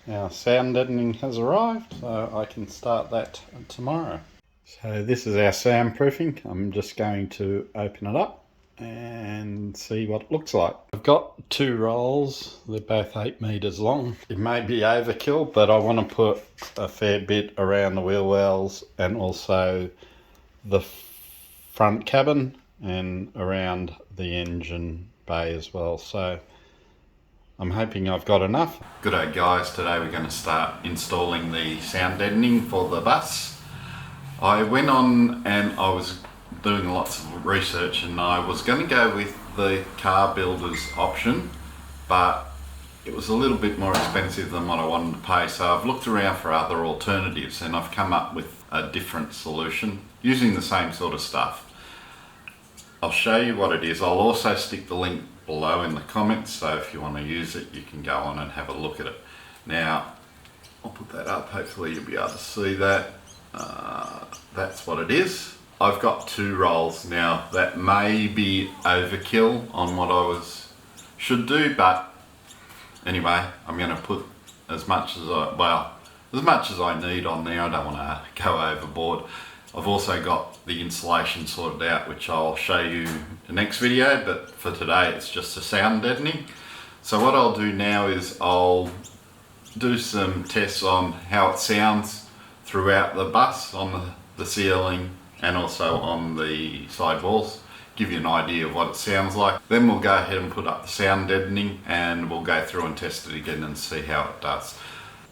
Our sound deadening has arrived, so I can start that tomorrow. So this is our soundproofing. I'm just going to open it up and see what it looks like. I've got 2 rolls, they're both 8 meters long. It may be overkill, but I want to put a fair bit around the wheel wells and also the front cabin and around the engine bay as well. So I'm hoping I've got enough. G'day guys, today we're going to start installing the sound deadening for the bus. I went on and I was doing lots of research and I was going to go with the car builder's option, but it was a little bit more expensive than what I wanted to pay, so I've looked around for other alternatives and I've come up with a different solution using the same sort of stuff. I'll show you what it is. I'll also stick the link below in the comments, so if you want to use it you can go on and have a look at it. Now I'll put that up, hopefully you'll be able to see that. That's what it is. I've got 2 rolls. Now that may be overkill on what I should do, but anyway, I'm going to put as much as I need on there. I don't want to go overboard. I've also got the insulation sorted out, which I'll show you in the next video, but for today it's just a sound deadening. So what I'll do now is I'll do some tests on how it sounds throughout the bus, on the ceiling and also on the side walls, give you an idea of what it sounds like. Then we'll go ahead and put up the sound deadening and we'll go through and test it again and see how it does.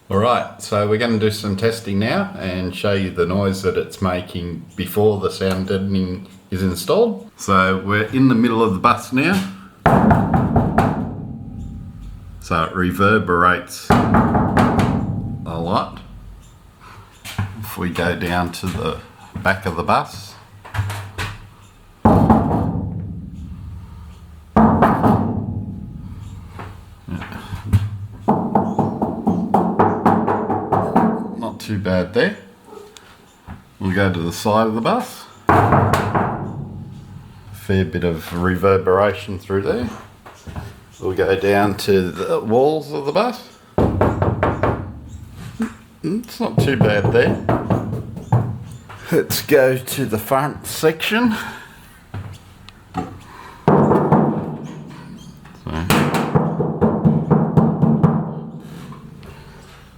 Alright, so we're going to do some testing now and show you the noise that it's making before the sound deadening is installed. So we're in the middle of the bus now. So it reverberates a lot. If we go down to the back of the bus, not too bad there. We'll go to the side of the bus, fair bit of reverberation through there. We'll go down to the walls of the bus. It's not too bad there. Let's go to the front section. So,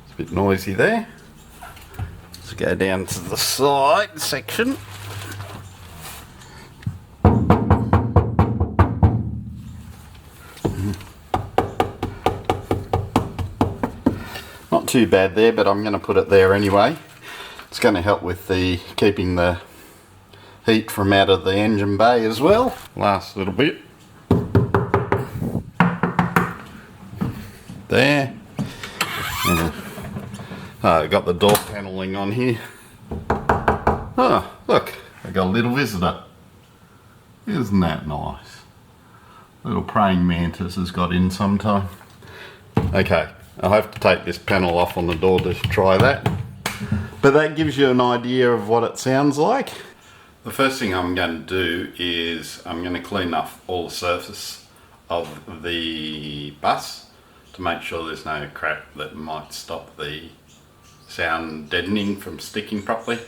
it's a bit noisy there. Let's go down to the side section. Not too bad there, but I'm going to put it there anyway. It's going to help with keeping the heat from out of the engine bay as well. Last little bit. There. I've got the door paneling on here. Oh, look, I got a little visitor. Isn't that nice? Little praying mantis has got in sometime. Okay, I'll have to take this panel off on the door to try that. But that gives you an idea of what it sounds like. The first thing I'm going to do is I'm going to clean up all the surface of the bus to make sure there's no crap that might stop the sound deadening from sticking properly.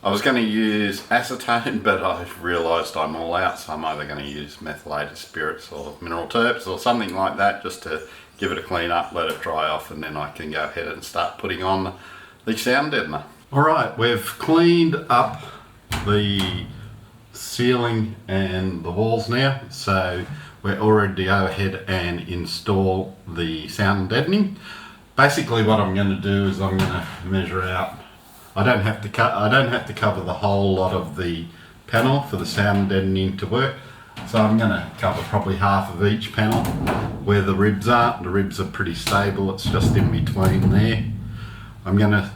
I was going to use acetone, but I've realised I'm all out, so I'm either going to use methylated spirits or mineral terps or something like that, just to give it a clean up, let it dry off, and then I can go ahead and start putting on the sound deadener. Alright, we've cleaned up the ceiling and the walls now, so we're all ready to go ahead and install the sound deadening. Basically what I'm going to do is I'm going to measure out. I don't have to cover the whole lot of the panel for the sound deadening to work, so I'm going to cover probably half of each panel where the ribs are. The ribs are pretty stable, it's just in between there. I'm going to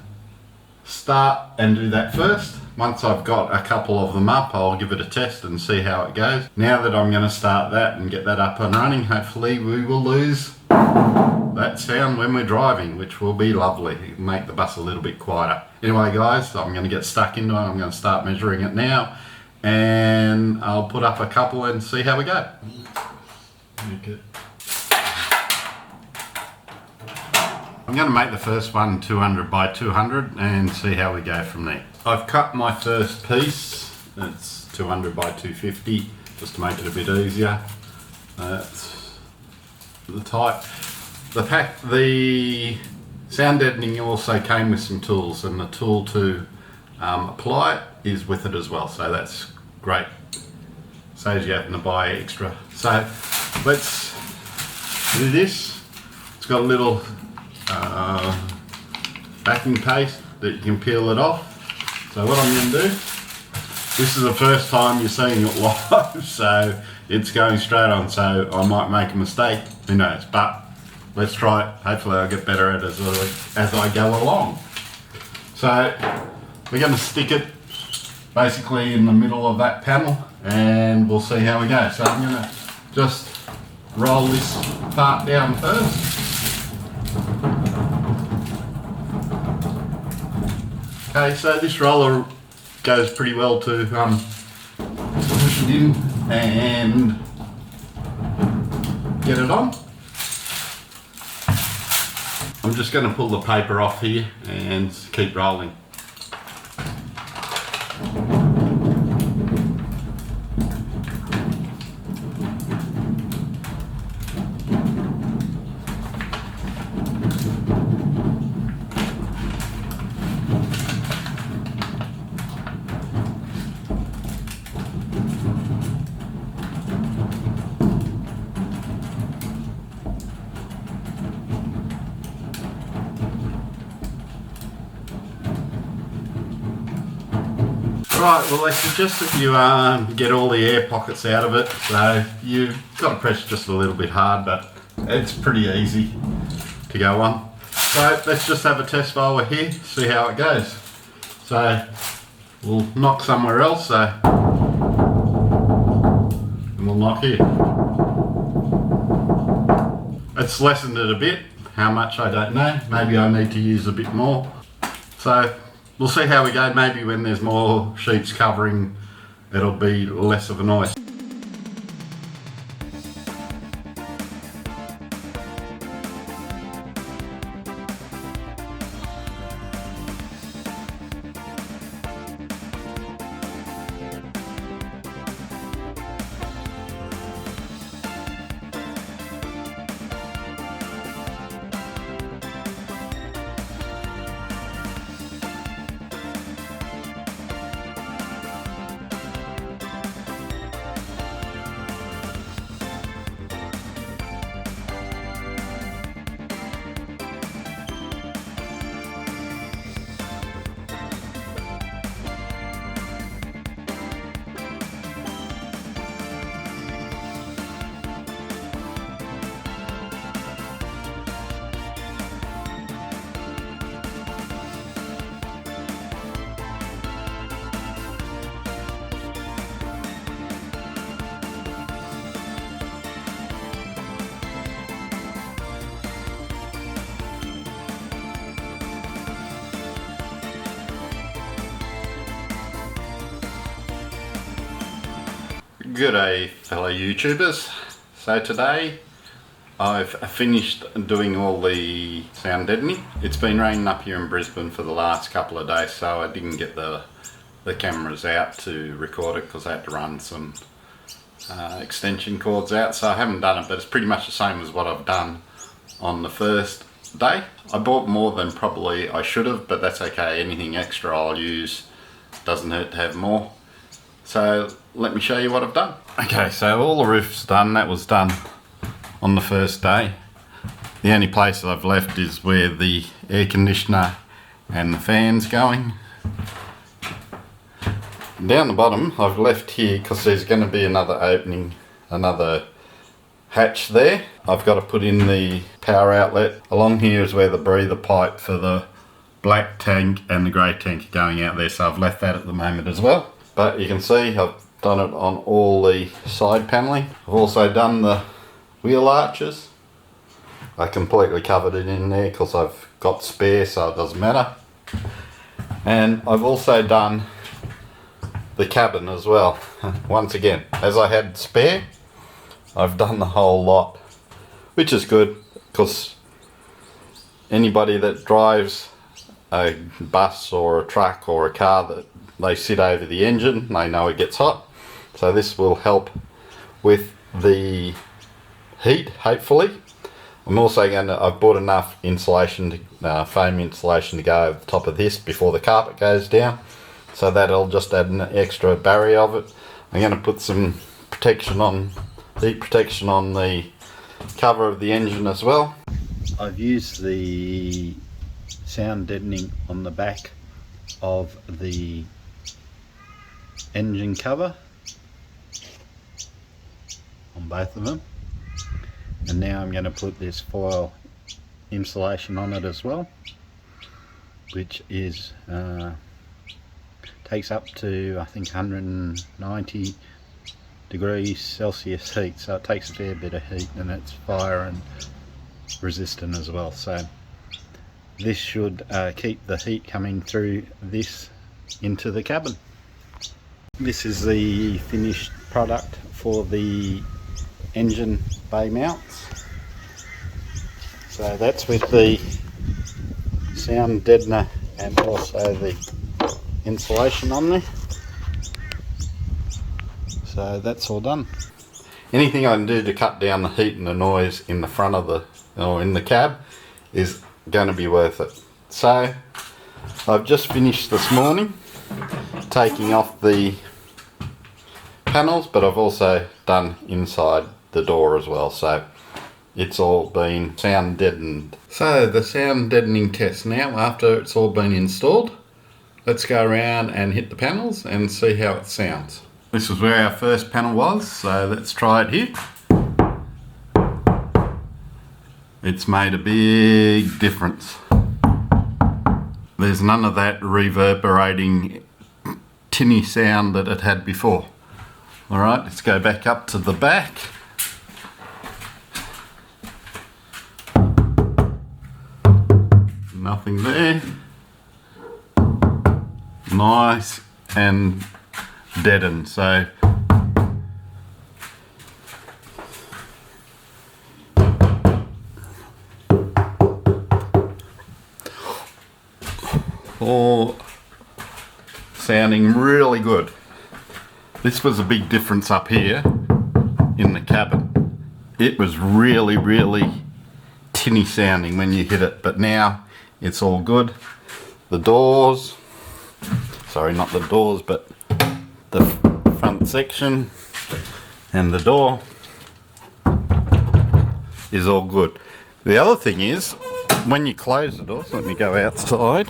start and do that first. Once I've got a couple of them up, I'll give it a test and see how it goes. Now that I'm going to start that and get that up and running, hopefully we will lose that sound when we're driving, which will be lovely. It'll make the bus a little bit quieter. Anyway guys, I'm going to get stuck into it. I'm going to start measuring it now and I'll put up a couple and see how we go. Okay. I'm going to make the first one 200 by 200 and see how we go from there. I've cut my first piece. It's 200 by 250 just to make it a bit easier. That's the type. The sound deadening also came with some tools, and the tool to apply it is with it as well, so that's great. Saves you having to buy extra. So let's do this. It's got a little backing paste that you can peel it off. So what I'm going to do, this is the first time you're seeing it live, so it's going straight on, so I might make a mistake, who knows, but let's try it. Hopefully I'll get better at it as I go along. So we're going to stick it basically in the middle of that panel and we'll see how we go. So I'm going to just roll this part down first. Okay, so this roller goes pretty well to push it in and get it on. I'm just going to pull the paper off here and keep rolling. Right, well they suggest that you get all the air pockets out of it, so you've got to press just a little bit hard, but it's pretty easy to go on. So let's just have a test while we're here, see how it goes. So we'll knock somewhere else, and we'll knock here. It's lessened it a bit, how much I don't know, maybe I need to use a bit more. So we'll see how we go. Maybe when there's more sheets covering, it'll be less of a noise. G'day fellow YouTubers. So today I've finished doing all the sound deadening. It's been raining up here in Brisbane for the last couple of days, so I didn't get the cameras out to record it because I had to run some extension cords out, so I haven't done it, but it's pretty much the same as what I've done on the first day. I bought more than probably I should have, but that's okay. Anything extra I'll use. Doesn't hurt to have more. So let me show you what I've done. Okay, so all the roof's done. That was done on the first day. The only place that I've left is where the air conditioner and the fan's going. Down the bottom I've left here because there's going to be another opening, another hatch there. I've got to put in the power outlet. Along here is where the breather pipe for the black tank and the grey tank are going out there, so I've left that at the moment as well. But you can see I've done it on all the side panelling. I've also done the wheel arches. I completely covered it in there because I've got spare, so it doesn't matter. And I've also done the cabin as well. Once again, as I had spare, I've done the whole lot, which is good because anybody that drives a bus or a truck or a car, that they sit over the engine, they know it gets hot. So this will help with the heat, hopefully. I'm also I've bought enough insulation, foam insulation to go over the top of this before the carpet goes down. So that'll just add an extra barrier of it. I'm going to put some protection on, heat protection on the cover of the engine as well. I've used the sound deadening on the back of the engine cover on both of them, and now I'm going to put this foil insulation on it as well, which is takes up to I think 190 degrees Celsius heat, so it takes a fair bit of heat, and it's fire and resistant as well. So this should keep the heat coming through this into the cabin. This is the finished product for the engine bay mounts. So that's with the sound deadener and also the insulation on there. So that's all done. Anything I can do to cut down the heat and the noise in the front of the, or in the cab, is going to be worth it. So I've just finished this morning taking off the panels, but I've also done inside the door as well, so it's all been sound deadened. So the sound deadening test now, after it's all been installed, let's go around and hit the panels and see how it sounds. This is where our first panel was, so let's try it here. It's made a big difference. There's none of that reverberating tinny sound that it had before. Alright, let's go back up to the back. Nothing there. Nice and deadened. So all sounding really good. This was a big difference up here in the cabin. It was really, really tinny sounding when you hit it, but now it's all good. The doors, sorry, not the doors, but the front section and the door is all good. The other thing is, when you close the door, so let me go outside.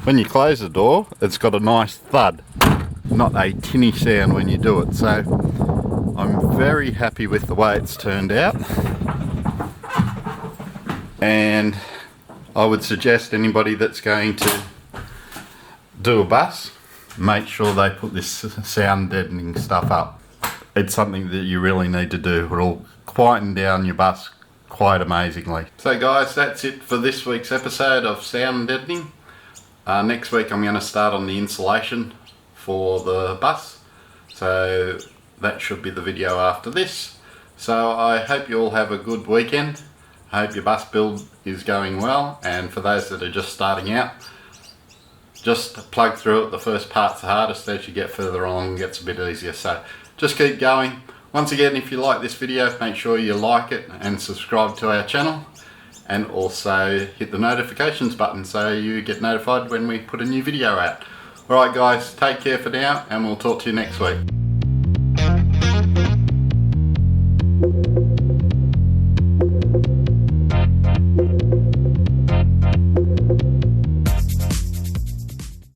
When you close the door, it's got a nice thud, not a tinny sound when you do it. So I'm very happy with the way it's turned out, and I would suggest anybody that's going to do a bus, make sure they put this sound deadening stuff up. It's something that you really need to do. It'll quieten down your bus quite amazingly. So guys, that's it for this week's episode of sound deadening. Next week I'm going to start on the insulation for the bus, so that should be the video after this. So I hope you all have a good weekend. I hope your bus build is going well, and for those that are just starting out, just plug through it. The first part's the hardest. As you get further along, it gets a bit easier, so just keep going. Once again, if you like this video, make sure you like it and subscribe to our channel, and also hit the notifications button so you get notified when we put a new video out. Alright guys, take care for now, and we'll talk to you next week.